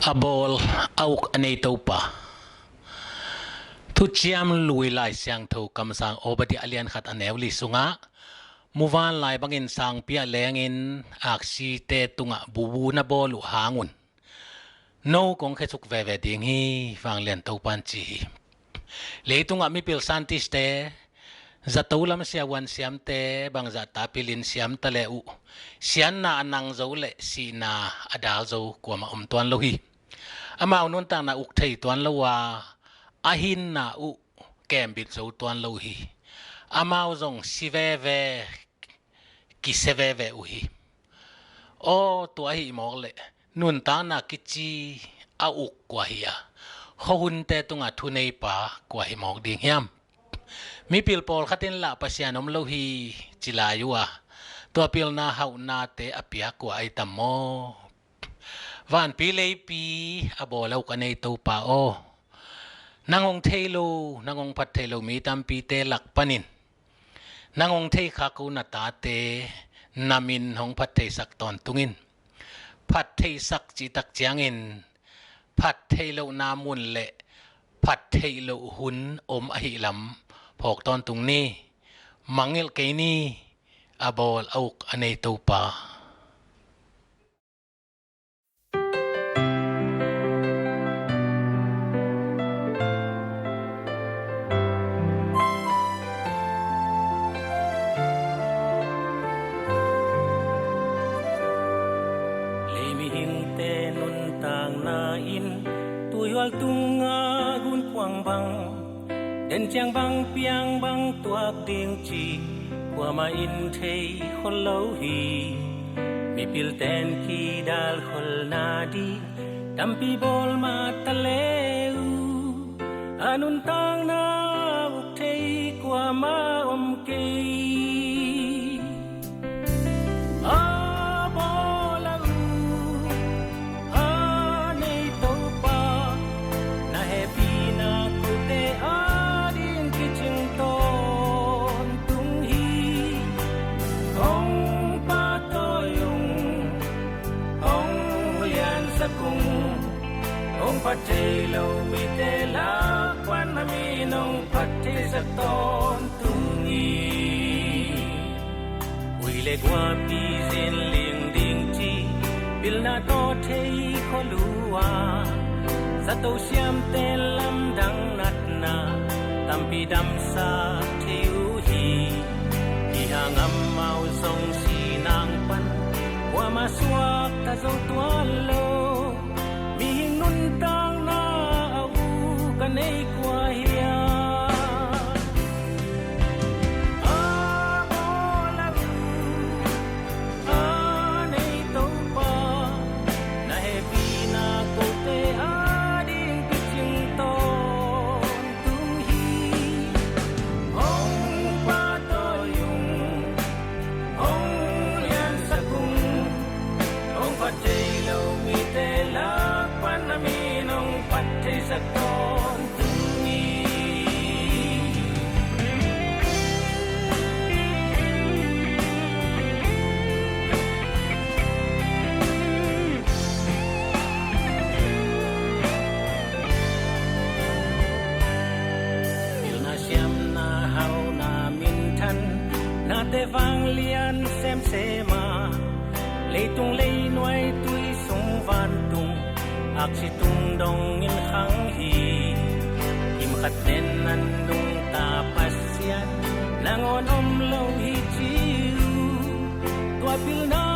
Abol auk anei to pa thu chiam lui lai siang tho kam sang obadi alian khat anew li sunga muwan lai bangin sang pia lengin aksi te tunga bubu na bolu hangun no kong khechuk ve ve ding hi wang len to pan chi leitunga mi pil santis te zatolam sia wan siam te bang za tapilin siam tale u sian na anang zo le si na adal zo kwa ma tuan lo hi ama unun tang na uk thei tuan lo wa ahin na u kem bit zo tuan lo hi ama zong si ve ve ki se ve ve u hi o tu hi mok le nun tang na kichi a uk kwa hi a hun te tunga thu nei pa kwa hi mok ding hiam mi pil pol khatin la pasianom lo hi chilayua to pil na hau na te apia ko ai tamo van pi lei pi abolau ka nei to pa o nangong thailo nangong phat thailo mi tam pi te lak panin nangong thei kha ko na ta te namin hong phat thei sak ton tungin phat thei sak chi tak chiangin phat thailo na mun le phat thailo hun a hi lam phok ton tung ni mangil ke ni abol auk anei to pa tunga gun quang bang den chiang bang piang bang tuak ding chi qua ma in thei khol lo hi mi pil ten ki dal khol na di tampi bol ma taleu anun tang na uk thei qua ma ke Phat thei lo mi te la quan na mi nong phat thei sa ton tu ngi ui le qua pi zin ling ding chi bil na to thei kho luwa sa to siam te lam dang nat na tam pi dam sa thiu hi hi hangam mau song si nang pan qua ma suak ta zo tuan lo mi nun tang na au ka nei kwa hia a bola a nei to pa na he pi na ko te a ding pi ching ton tung hi ong pa to yung ong lian sa kung ong pa te lo mi te la mi nong phat thei sak ton tu ni il na siam na hau na min than na te wang lian sem se ma leitung lei noi tui sung van tung ak si tung dong in hang hi kim khat nen nan lung ta pasyan nangon om lo hi chiu tua pil na